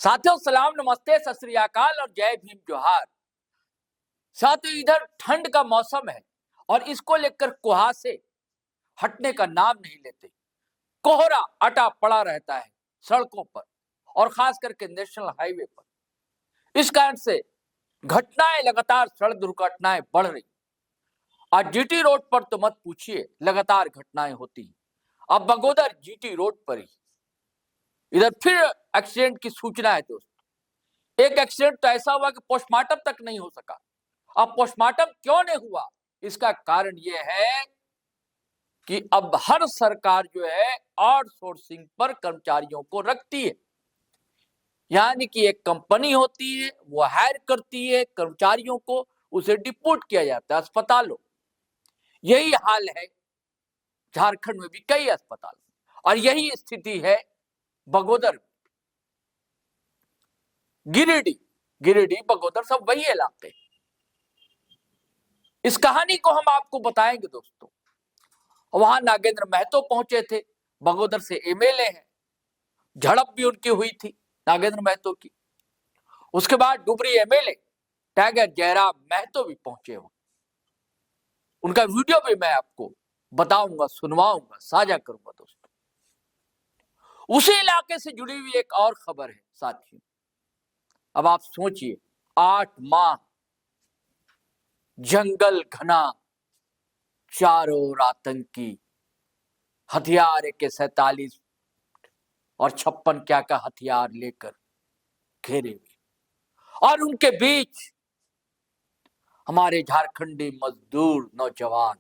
साथियों सलाम, नमस्ते, सत श्री अकाल और जय भीम जोहार। साथियों इधर ठंड का मौसम है और इसको लेकर कुहासे हटने का नाम नहीं लेते। कोहरा अटा पड़ा रहता है सड़कों पर और खास करके नेशनल हाईवे पर। इस कारण से घटनाएं लगातार, सड़क दुर्घटनाएं बढ़ रही। आज जीटी रोड पर तो मत पूछिए, लगातार घटनाएं होती। अब बगोदर जीटी रोड पर ही इधर फिर एक्सीडेंट की सूचना है दोस्त। एक एक्सीडेंट तो ऐसा हुआ कि पोस्टमार्टम तक नहीं हो सका। अब पोस्टमार्टम क्यों नहीं हुआ, इसका कारण यह है कि अब हर सरकार जो है आउटसोर्सिंग पर कर्मचारियों को रखती है। यानी कि एक कंपनी होती है, वो हायर करती है कर्मचारियों को, उसे डिपोट किया जाता है अस्पतालों। यही हाल है झारखंड में भी कई अस्पताल और यही स्थिति है बगोदर, गिरिडीह बगोदर सब वही इलाके। इस कहानी को हम आपको बताएंगे दोस्तों। वहां नागेंद्र महतो पहुंचे थे, बगोदर से एमएलए हैं, झड़प भी उनकी हुई थी नागेंद्र महतो की। उसके बाद डुबरी एमएलए टाइगर जयराम महतो भी पहुंचे हो। उनका वीडियो भी मैं आपको बताऊंगा, सुनवाऊंगा, साझा करूंगा दोस्तों। उसी इलाके से जुड़ी हुई एक और खबर है साथियों। अब आप सोचिए, 8 माह जंगल घना, चारों ओर आतंकी, हथियार AK-47 और 56 क्या का हथियार लेकर घेरे हुए, और उनके बीच हमारे झारखंडी मजदूर नौजवान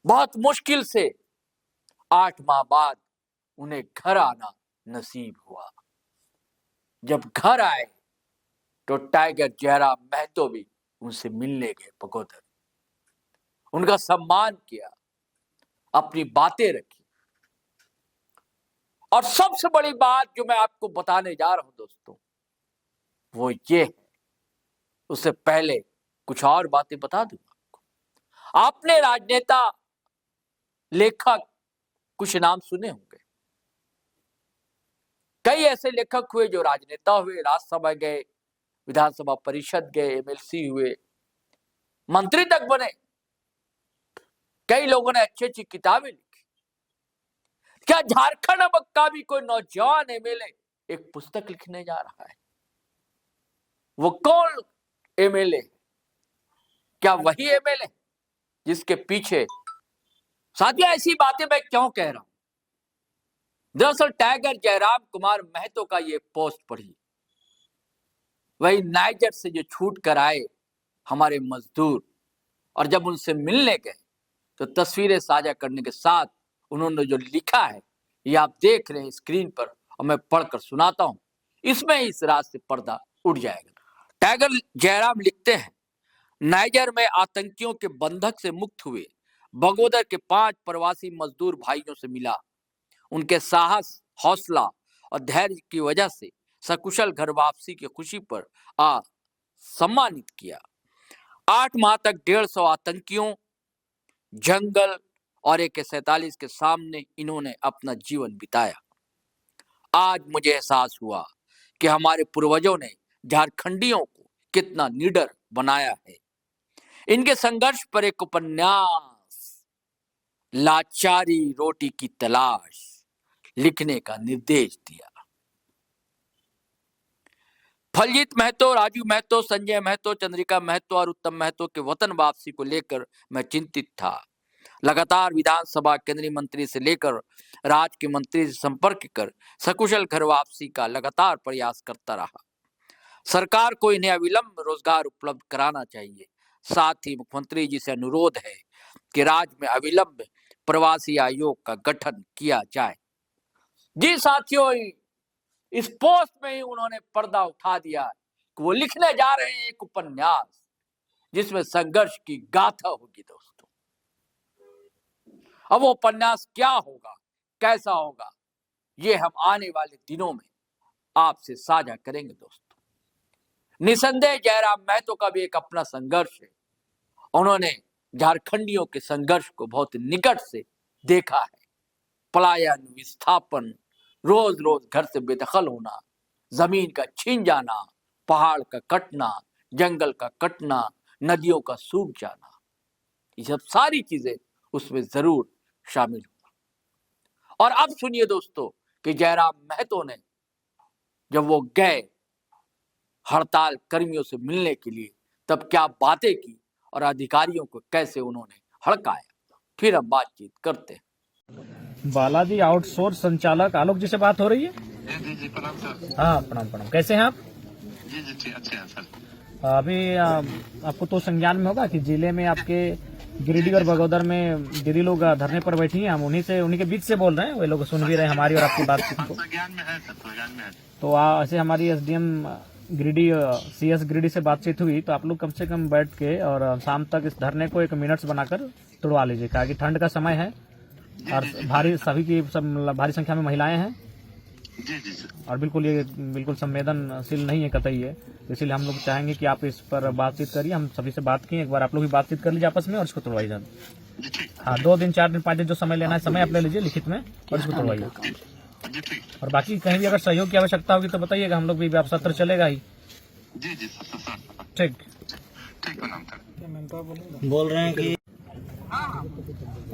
बहुत मुश्किल से 8 माह बाद उन्हें घर आना नसीब हुआ। जब घर आए तो टाइगर जयराम महतो भी उनसे मिलने गए बगोदर, उनका सम्मान किया, अपनी बातें रखी। और सबसे बड़ी बात जो मैं आपको बताने जा रहा हूं दोस्तों, वो ये है, उससे पहले कुछ और बातें बता दूंगा आपको। आपने राजनेता, लेखक कुछ नाम सुने होंगे। कई ऐसे लेखक हुए जो राजनेता हुए, राज्यसभा गए, विधानसभा परिषद गए, MLC हुए, मंत्री तक बने। कई लोगों ने अच्छी अच्छी किताबें लिखी। क्या झारखंड का भी कोई नौजवान MLA एक पुस्तक लिखने जा रहा है? वो कौन MLA? क्या वही MLA जिसके पीछे? साथियों ऐसी बातें मैं क्यों कह रहा हूं? दरअसल टाइगर जयराम कुमार महतो का ये पोस्ट पढ़ी, वही नाइजर से जो छूट कर आए हमारे मजदूर, और जब उनसे मिलने गए तो तस्वीरें साझा करने के साथ उन्होंने जो लिखा है ये आप देख रहे हैं स्क्रीन पर, और मैं पढ़कर सुनाता हूं। इसमें इस रात से पर्दा उठ जाएगा। टाइगर जयराम लिखते हैं, नाइजर में आतंकियों के बंधक से मुक्त हुए बगोदर के 5 प्रवासी मजदूर भाइयों से मिला। उनके साहस, हौसला और धैर्य की वजह से सकुशल घर वापसी की खुशी पर सम्मानित किया। 8 माह तक 150 आतंकियों, जंगल और AK-47 के सामने इन्होंने अपना जीवन बिताया। आज मुझे एहसास हुआ कि हमारे पूर्वजों ने झारखंडियों को कितना निडर बनाया है। इनके संघर्ष पर एक उपन्यास, लाचारी रोटी की तलाश, लिखने का निर्देश दिया। फलजीत महतो, राजू महतो, संजय महतो, चंद्रिका महतो और उत्तम महतो के वतन वापसी को लेकर मैं चिंतित था। लगातार विधानसभा, केंद्रीय मंत्री से लेकर राज्य के मंत्री से संपर्क कर सकुशल घर वापसी का लगातार प्रयास करता रहा। सरकार को इन्हें अविलंब रोजगार उपलब्ध कराना चाहिए। साथ ही मुख्यमंत्री जी से अनुरोध है कि राज्य में अविलंब प्रवासी आयोग का गठन किया जाए। जी साथियों, इस पोस्ट में ही उन्होंने पर्दा उठा दिया कि वो लिखने जा रहे हैं एक उपन्यास जिसमें संघर्ष की गाथा होगी दोस्तों। अब वो उपन्यास क्या होगा, कैसा होगा, ये हम आने वाले दिनों में आपसे साझा करेंगे दोस्तों। निसंदेह जयराम महतो का भी एक अपना संघर्ष है। उन्होंने झारखंडियों के संघर्ष को बहुत निकट से देखा है। पलायन, विस्थापन, रोज रोज घर से बेदखल होना, जमीन का छीन जाना, पहाड़ का कटना, जंगल का कटना, नदियों का सूख जाना, ये सब सारी चीजें उसमें जरूर शामिल हुई। और अब सुनिए दोस्तों कि जयराम महतो ने जब वो गए हड़ताल कर्मियों से मिलने के लिए तब क्या बातें की और अधिकारियों को कैसे उन्होंने हड़काया, फिर हम बातचीत करते हैं। बालाजी आउटसोर्स संचालक आलोक जी से बात हो रही है? जी प्रणाम सर। हाँ प्रणाम प्रणाम। कैसे हैं आप? जी ठीक अच्छे हैं सर। अभी आपको तो संज्ञान में होगा कि जिले में आपके गिरिडीह और बगोदर में दीदी लोग धरने पर बैठी हैं। हम उन्हीं के बीच से बोल रहे हैं, वे लोग सुन भी रहे हैं हमारी और आपकी बातचीत को। संज्ञान में है सर, संज्ञान में है। तो ऐसे हमारी एसडीएम गिरिडीह सीएस गिरिडीह से बातचीत हुई तो आप लोग कम से कम बैठ के और शाम तक इस धरने को 1 मिनट बनाकर तुड़वा लीजिए, कहा कि ठंड का समय है और भारी भारी संख्या में महिलाएं हैं। जी सर। और ये बिल्कुल संवेदनशील नहीं है कतई है, इसीलिए हम लोग चाहेंगे कि आप इस पर बातचीत करिए। हम सभी से बात किए, एक बार आप लोग भी बातचीत कर लीजिए आपस में और इसको तोड़वाई जाए। हाँ 2 दिन 4 दिन 5 दिन जो समय लेना है समय आप ले लीजिए लिखित में और इसको तोड़वाइए। और बाकी कहीं भी अगर सहयोग की आवश्यकता होगी तो बताइएगा, हम लोग भी सत्र चलेगा ही। जी सर। ठीक बोल रहे हैं कि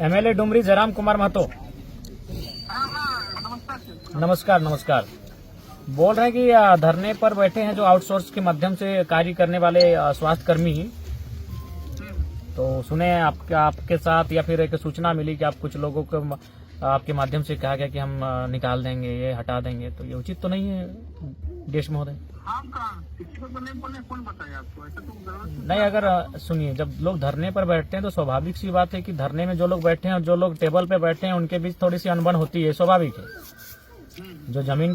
एमएलए डुमरी जयराम कुमार महतो। नमस्कार। बोल रहे हैं कि धरने पर बैठे हैं जो आउटसोर्स के माध्यम से कार्य करने वाले स्वास्थ्य कर्मी, तो सुने आपके साथ या फिर एक सूचना मिली कि आप कुछ लोगों को आपके माध्यम से कहा गया कि हम निकाल देंगे, ये हटा देंगे, तो ये उचित तो नहीं है देश महोदय? किसी को तो नहीं बोले, कौन बताया आपको? ऐसा तो जरूरत नहीं, अगर सुनिए, जब लोग धरने पर बैठते हैं तो स्वाभाविक सी बात है कि धरने में जो लोग बैठे हैं और जो लोग टेबल पे बैठे हैं उनके बीच थोड़ी सी अनबन होती है, स्वाभाविक है। जो जमीन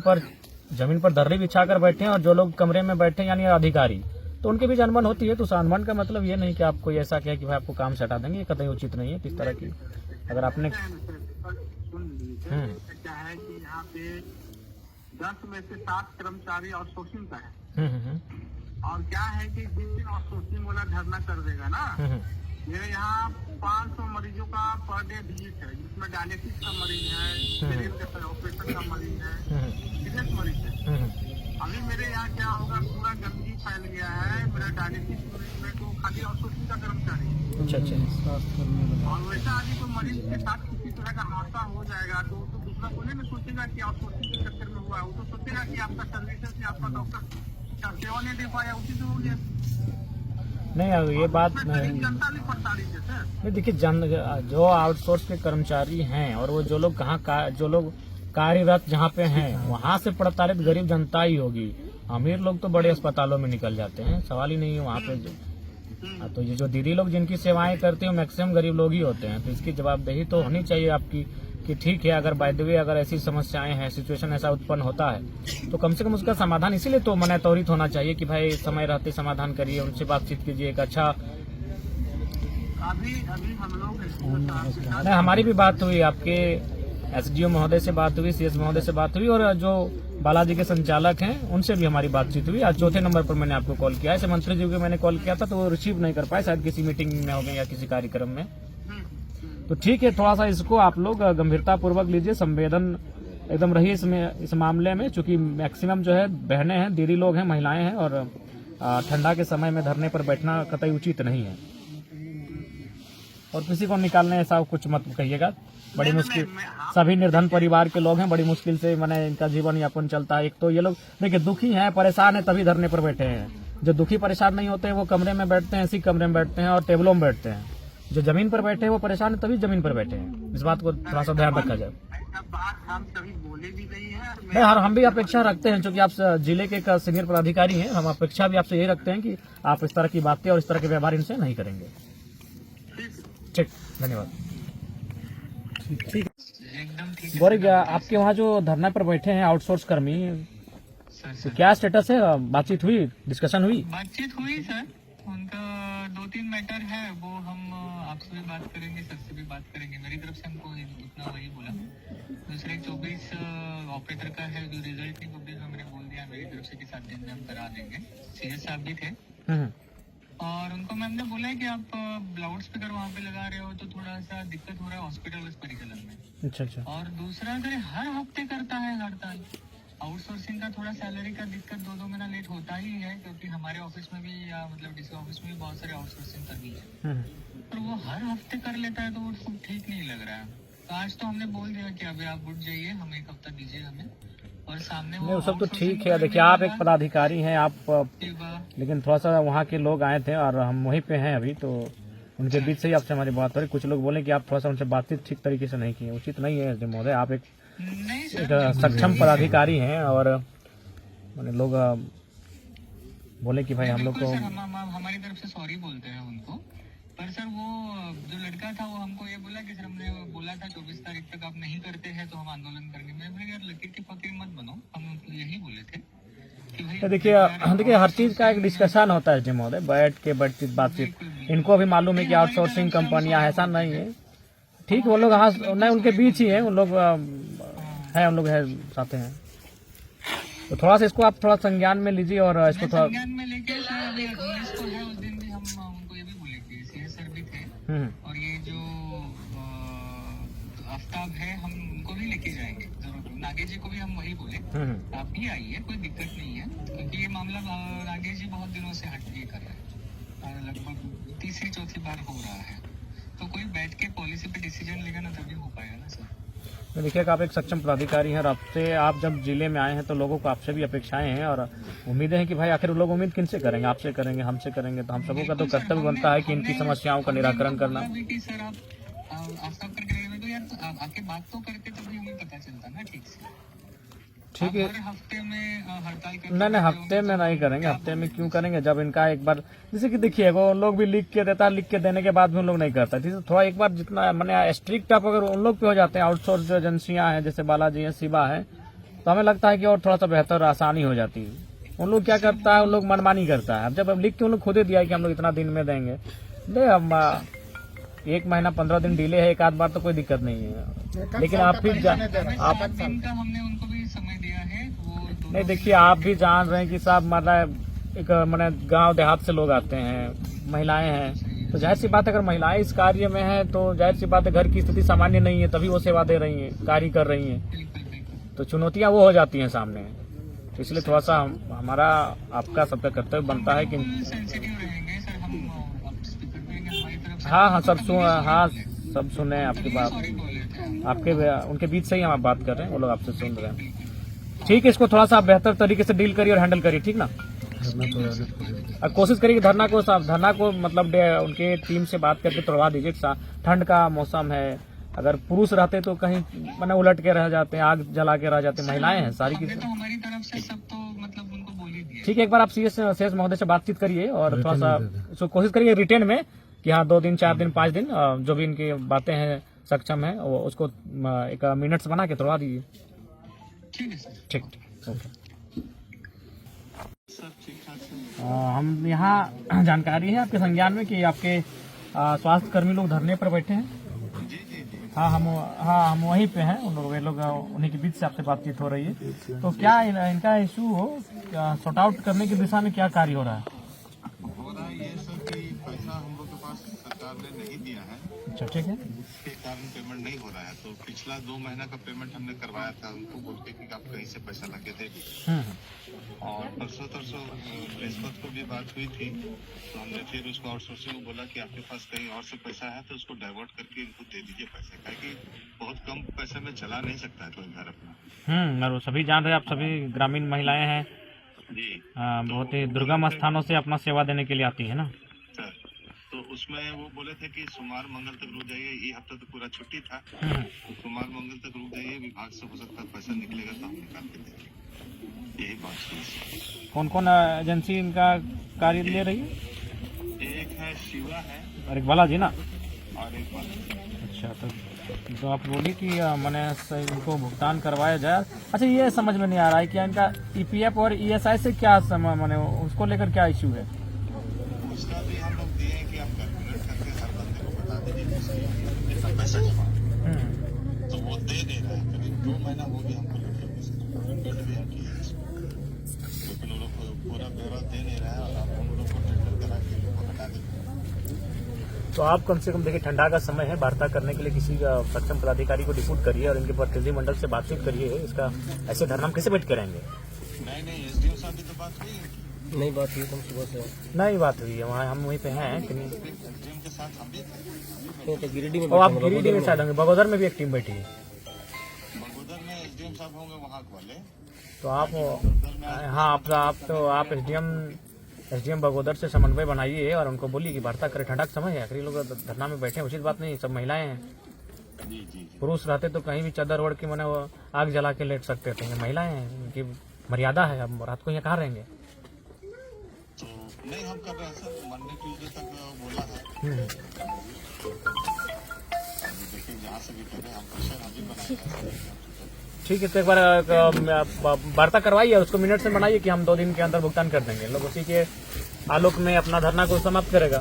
पर दर्री बिछा कर बैठे हैं और जो लोग कमरे में बैठे हैं यानी अधिकारी, तो उनके बीच अनबन होती है। तो उस अनबन का मतलब ये नहीं कि आपको ऐसा किया कि भाई आपको काम से हटा देंगे, ये कतई उचित नहीं है। किस तरह की अगर आपने क्या है कि यहाँ पे 10 में से 7 कर्मचारी आउटसोर्सिंग का है। और क्या है कि जिस दिन आउटसोर्सिंग वाला धरना कर देगा ना, मेरे यहाँ 500 मरीजों का पर डे विजिट है, जिसमें डायलिसिस का मरीज है, शरीर ऑपरेशन का मरीज है, सीरियस मरीज है। अभी मेरे यहाँ क्या होगा, पूरा गंदगी फैल गया है। मेरा डायलिसिस में तो खाली आउटसोर्सिंग का कर्मचारी है। और वैसा आदमी तो मरीज के साथ किसी तरह का हादसा हो जाएगा तो दूसरा कोई नहीं सोचेगा कि आउटसोर्सिंग के चक्कर में हुआ है, वो तो सोचेगा कि आपका सर्विसेज से आपका डॉक्टर सेवा नहीं दे पाया, उसी से हो गया। नहीं, ये बात नहीं। जनता भी परेशानी है सर। देखिए, जो आउटसोर्स के कर्मचारी हैं और वो जो लोग जो लोग कार्यरत जहाँ पे हैं वहाँ से प्रताड़ित गरीब जनता ही होगी। अमीर लोग तो बड़े अस्पतालों में निकल जाते हैं, सवाल ही नहीं है वहाँ पे। तो ये जो दीदी लोग जिनकी सेवाएं करते हैं मैक्सिमम गरीब लोग ही होते हैं। तो इसकी जवाबदेही तो होनी चाहिए आपकी कि ठीक है, अगर बाय द वे अगर ऐसी समस्याएं हैं, सिचुएशन ऐसा उत्पन्न होता है तो कम से कम उसका समाधान इसीलिए तो मने त्वरित होना चाहिए कि भाई समय रहते समाधान करिए, उनसे बातचीत कीजिए। एक अच्छा अभी हम लोग नहीं, हमारी भी बात हुई, आपके एसडीओ महोदय से बात हुई, सीएस महोदय से बात हुई और जो बालाजी के संचालक हैं उनसे भी हमारी बातचीत हुई। आज 4थे नंबर पर मैंने आपको कॉल किया। ऐसे मंत्री जी को मैंने कॉल किया था तो वो रिसीव नहीं कर पाए, शायद किसी मीटिंग में हो गए या किसी कार्यक्रम में। तो ठीक है, थोड़ा सा इसको आप लोग गंभीरता पूर्वक लीजिए, संवेदन एकदम रहिए इस मामले में, चूंकि मैक्सिमम जो है बहनें हैं, दीदी लोग हैं, महिलाएं हैं और ठंडा के समय में धरने पर बैठना कतई उचित नहीं है। और किसी को निकालने ऐसा कुछ मत कहिएगा। बड़ी मुश्किल, सभी निर्धन परिवार के लोग हैं, बड़ी मुश्किल से मैंने इनका जीवन यापन चलता है। एक तो ये लोग देखिए दुखी हैं, परेशान हैं, तभी धरने पर बैठे हैं। जो दुखी परेशान नहीं होते हैं वो कमरे में बैठते हैं, इसी कमरे में बैठते हैं और टेबलों में बैठते हैं। जो जमीन पर बैठे हैं वो परेशान है तभी जमीन पर बैठे हैं। इस बात को थोड़ा सा ध्यान रखा जाए। हम कभी बोले भी नहीं है। नहीं, हम भी अपेक्षा रखते हैं, क्योंकि आप जिले के एक सीनियर पदाधिकारी हैं, हम अपेक्षा भी आपसे यही रखते हैं कि आप इस तरह की बातें और इस तरह के व्यवहार इनसे नहीं करेंगे। ठीक, धन्यवाद। ठीक। बोले आपके वहाँ जो धरना पर बैठे हैं आउटसोर्स कर्मी, तो क्या स्टेटस है? बातचीत हुई, डिस्कशन हुई? बातचीत हुई सर, उनका 2-3 मैटर है, वो हम आपसे भी बात करेंगे, सर से भी बात करेंगे। मेरी तरफ से हमको इतना वही बोला। दूसरे 24 ऑपरेटर का है जो रिजल्ट नहीं, वो भी हमने बोल दिया मेरी तरफ से कि 7 दिन में हम करा देंगे। सीएस साहब भी थे और उनको मैम ने बोला है कि आप लाउड स्पीकर वहाँ पे लगा रहे हो तो थोड़ा सा दिक्कत हो रहा है हॉस्पिटल परिचालन में। अच्छा अच्छा। और दूसरा अगर हर हफ्ते करता है हड़ताल, आउटसोर्सिंग का थोड़ा सैलरी का दिक्कत 2-2 महीना लेट होता ही है, क्योंकि हमारे ऑफिस में भी या मतलब डीसी ऑफिस में भी बहुत सारे आउटसोर्सिंग कर्मी है, पर वो हर हफ्ते कर लेता है तो वो सब ठीक नहीं लग रहा है। तो आज तो हमने बोल दिया कि अभी आप उठ जाइए, हमें 1 हफ्ता दीजिए हमें, और सामने नहीं वो सब तो ठीक है। देखिए आप एक पदाधिकारी हैं आप, लेकिन थोड़ा सा वहाँ के लोग आए थे और हम वहीं पे हैं अभी, तो उनके बीच से ही आपसे हमारी बात हो रही। कुछ लोग बोले कि आप थोड़ा सा उनसे बातचीत ठीक तरीके से नहीं किए, उचित नहीं है एसडीएम महोदय। आप एक सक्षम पदाधिकारी हैं और मैंने लोग बोले कि भाई हम लोग को हमारी तरफ से सॉरी बोलते हैं उनको, पर सर वो जो लड़का था वो हमको ये बोला कि सर हमने बोला था 24 तारीख तक आप नहीं करते हैं तो हम आंदोलन करेंगे। मैं बोला यार लकीर की फकीर मत बनो, हम उनको यही बोले थे कि भाई देखिए हर चीज का एक डिस्कशन होता है एसडीएम महोदय, बैठ के बातचीत। इनको भी मालूम है कि आउटसोर्सिंग कंपनियां ऐसा नहीं है, ठीक वो लोग हाँ नहीं उनके बीच ही है, उन लोग है, उन लोग है साथ हैं। तो थोड़ा सा इसको आप थोड़ा संज्ञान में लीजिए और इसको थोड़ा संज्ञान में लेके इसको है। उस दिन भी हम उनको ये भी बोले कि सीएस सर भी थे और ये जो आफ्ताब है हम उनको भी लेके जाएंगे जरूर। नागेश जी को भी हम वही बोले आप भी आइए, कोई दिक्कत नहीं है, क्योंकि ये मामला नागेश जी बहुत दिनों से हट ये कर रहे हैं, लगभग 3री-4थी बार हो रहा है, तो कोई बैठ के पॉलिसी पे डिसीजन लेगा ना तभी हो पाएगा ना सर। देखिए आप एक सक्षम पदाधिकारी हैं और आपसे आप जब जिले में आए हैं तो लोगों को आपसे भी अपेक्षाएं हैं और उम्मीदें हैं कि भाई आखिर लोग उम्मीद किनसे करेंगे, आपसे करेंगे, हमसे करेंगे, तो हम सबों का तो कर्तव्य बनता है कि इनकी समस्याओं का निराकरण करना। सर आप सब करके तो यार आके बात तो करके तभी हमें पता चलता ना ठीक से। ठीक है, हर हफ्ते में हड़ताल नहीं हफ्ते में नहीं करेंगे, हफ्ते में क्यों करेंगे जब इनका एक बार जैसे कि देखिए वो लोग भी लिख के देता है, लिख के देने के बाद भी उन लोग नहीं करता। तो थोड़ा एक बार जितना मैंने स्ट्रिक्ट आप अगर उन लोग पे हो जाते हैं, आउटसोर्स जो एजेंसियां हैं जैसे बालाजी है, शिवा है, तो हमें लगता है कि और थोड़ा सा बेहतर आसानी हो जाती है। उन लोग क्या करता है, उन लोग मनमानी करता है। अब जब हम लिख के उन लोग खुद ही दिया है कि हम लोग इतना दिन में देंगे, दे हम 1 महीना 15 दिन डिले है, एक आध बार तो कोई दिक्कत नहीं है, लेकिन आप भी आप हमने उनको भी समय दिया है। नहीं देखिए आप भी जान रहे हैं कि साहब मतलब एक मैंने गांव देहात से लोग आते हैं, महिलाएं हैं, तो जाहिर सी बात है अगर महिलाएं इस कार्य में हैं तो जाहिर सी बात है घर की स्थिति सामान्य नहीं है, तभी वो सेवा दे रही हैं, कार्य कर रही हैं, तो चुनौतियां वो हो जाती हैं सामने। तो इसलिए थोड़ा सा हमारा आपका सबका कर्तव्य बनता है कि हाँ सब सुने आपकी बात, उनके बीच से ही हम बात कर रहे हैं, वो लोग आपसे सुन रहे हैं। ठीक है, इसको थोड़ा सा बेहतर तरीके से डील करिए और हैंडल करिए, ठीक ना। और कोशिश करिए कि धरना को मतलब उनके टीम से बात करके तोड़वा दीजिए। ठंड का मौसम है, अगर पुरुष रहते तो कहीं मैंने उलट के रह जाते हैं, आग जला के रह जाते, महिलाएं हैं सारी की तो हमारी तरफ से सब तो मतलब उनको बोल ही दिया। ठीक है, एक बार आप सीएस महोदय से बातचीत करिए और थोड़ा सा इसको कोशिश करिए रिटेन में कि हाँ 2 दिन 4 दिन 5 दिन जो भी इनकी बातें हैं सक्षम है वो उसको एक मिनट्स बना के तोड़वा दीजिए। ठीक है सर। ठीक ओके। हम यहाँ जानकारी है आपके संज्ञान में कि आपके स्वास्थ्य कर्मी लोग धरने पर बैठे हैं। हाँ हम वहीं पे हैं, उन लोग वे लोग उन्हीं के बीच से आपसे बातचीत हो रही है। तो क्या इनका इशू हो सॉर्ट आउट करने की दिशा में क्या कार्य हो रहा है? ये सर कि पैसा हम लोग के पास सरकार ने नहीं दिया है। अच्छा ठीक है, उसके कारण पेमेंट नहीं हो रहा है, तो पिछला 2 महीना का पेमेंट हमने करवाया था उनको बोलते कि आप कहीं से पैसा लगे थे। और परसों बृहस्पति को भी बात हुई थी, तो हमने फिर उसको आउटसोर्सिंग को बोला कि आपके पास कहीं और से पैसा है तो उसको डाइवर्ट करके इनको दे दीजिए पैसे, क्योंकि बहुत कम पैसे में चला नहीं सकता है कोई घर अपना। और सभी जान रहे आप सभी ग्रामीण महिलाएं हैं जी, बहुत ही दुर्गम स्थानों से अपना सेवा देने के लिए आती है ना सर। तो उसमें वो बोले थे कि सोमवार मंगल तक रुक जाइए, ये हफ्ता तो पूरा छुट्टी था, तो सोमवार मंगल तक रुक जाइए, विभाग से हो सकता है पैसा निकलेगा तो हम निकाल के देंगे। यही बात है। कौन कौन एजेंसी इनका कार्य ले रही है? एक है शिवा है और एक बालाजी ना, और एक बालाजी। अच्छा, तो आप बोलिए कि मैंने इनको भुगतान करवाया जाए। अच्छा, ये समझ में नहीं आ रहा है कि इनका ईपीएफ और ईएसआई से क्या मैंने उसको लेकर क्या इश्यू है? उसका भी हम लोग दिए हैं कि आप कैलकुलेट करके हर बंदे को बता दीजिए कितना पैसा जमा, तो वो दे रहा है। करीब 2 महीना हो गया हमको पेमेंट भी हम किए, लेकिन वो लोग पूरा ब्यौरा दे नहीं रहा है और आप हम लोग को टेंडर करा के तो आप कम से कम देखिए ठंडा का समय है, वार्ता करने के लिए किसी का सक्षम पदाधिकारी को डिप्यूट करिए और इनके प्रतिनिधिमंडल से बातचीत करिए। इसका ऐसे धरना हम कैसे बैठ के रहेंगे? नहीं एसडीओ साहब की तो बात हुई है। नहीं बात हुई तुम सुबह से नहीं बात हुई है, वहाँ हम वहीं पे हैं कि नहीं? एसडीएम के साथ हम भी थे। तो गिरिडीह में और आप बैठे हैं, गिरिडीह में शायद होंगे, बगोदर में भी एक टीम बैठी है। बगोदर में एसडीएम साहब होंगे वहाँ वाले। तो आप हाँ आप एसडीएम बगोदर से समन्वय बनाइए और उनको बोलिए कि वार्ता करें। ठंडा का समय है, आखिरी लोग धरना में बैठे हैं, उचित बात नहीं, सब महिलाएं हैं। जी। पुरुष रहते तो कहीं भी चादर ओढ़ के मैंने वो आग जला के लेट सकते थे, ये महिलाएं हैं, उनकी मर्यादा है। अब रात को यहाँ कहाँ रहेंगे? तो नहीं हम कर रहे हैं सर, मंडे ट्यूजडे तक बोला है। अभी देखिए जहाँ से भी करें हम प्रेशर हम भी बनाएंगे। ठीक है, तो एक बार वार्ता करवाइए और उसको मिनट से बनाइए कि हम 2 दिन के अंदर भुगतान कर देंगे। लोग उसी के आलोक में अपना धरना को समाप्त करेगा।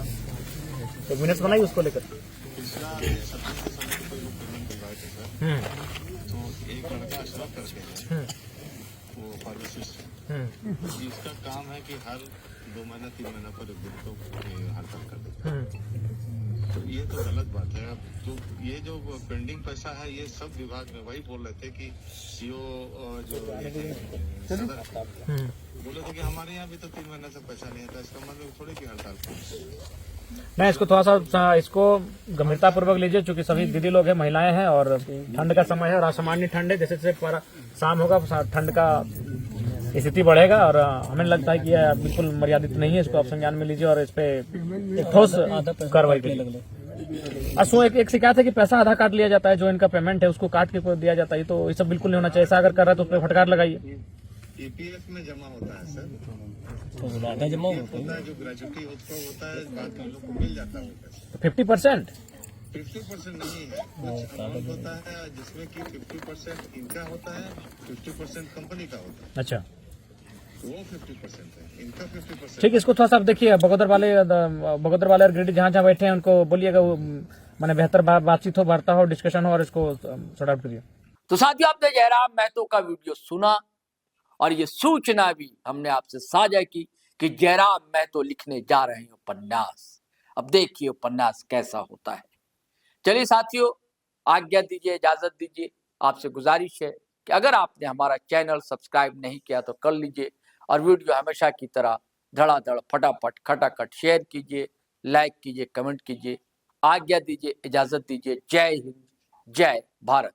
तो मिनट्स बनाइए उसको लेकर। पिछला सब्जेक्ट कोई लोग पेमेंट दिलवाए थे सर, तो एक लड़का अशरफ करके है, वो फार्मासिस्ट, जिसका काम है कि हर 2 महीना 3 महीना पर एक दिन को हड़ताल कर देते। तो ये तो गलत बात है। अब जो ये जो पेंडिंग पैसा है ये सब विभाग में वही बोल रहे थे कि सीओ जो सदर बोले थे कि हमारे यहाँ भी तो 3 महीने से पैसा नहीं आता, इसका मतलब थोड़ी की हड़ताल। नहीं, इसको थोड़ा सा इसको गंभीरता पूर्वक लीजिए, क्योंकि सभी दीदी लोग हैं, महिलाएं हैं और ठंड का समय है और असामान्य ठंड है। जैसे जैसे शाम होगा ठंड का स्थिति बढ़ेगा और हमें लगता है कि यह बिल्कुल मर्यादित नहीं है। इसको आप संज्ञान में लीजिए और इस पे एक ठोस कार्रवाई कीजिए। असो एक शिकायत है कि पैसा आधा काट लिया जाता है, जो इनका पेमेंट है उसको काट के दिया जाता है। तो ये सब बिल्कुल नहीं होना चाहिए। ऐसा अगर कर रहा है तो उस पर फटकार लगाइए। ईपीएफ में जमा होता है सर, तो आधा जमा होता है। होता है जो ग्रेजुटी उसको होता है, बाकी लोग को मिल जाता है वो पैसा। 50% 50% नहीं है, कुछ अमाउंट होता है जिसमें कि 50% इनका होता है, 50% कंपनी का होता है। अच्छा, वो 50% है, इनका 50%। ठीक है, इसको थोड़ा सा आप देखिए। बगोदर वाले और गिरिडीह जहाँ बैठे हैं उनको बोलिएगा मैंने बेहतर बातचीत हो, वार्ता हो, डिस्कशन हो और इसको सॉर्ट आउट करिए। तो साथियों, आपने जयराम महतो का वीडियो सुना और ये सूचना भी हमने आपसे साझा की कि जयराम महतो लिखने जा रहे हैं उपन्यास। अब देखिए उपन्यास कैसा होता है। चलिए साथियों, आज्ञा दीजिए, इजाजत दीजिए। आपसे गुजारिश है कि अगर आपने हमारा चैनल सब्सक्राइब नहीं किया तो कर लीजिए और वीडियो हमेशा की तरह धड़ाधड़ फटाफट खटाखट शेयर कीजिए, लाइक कीजिए, कमेंट कीजिए। आज्ञा दीजिए, इजाजत दीजिए। जय हिंद, जय भारत।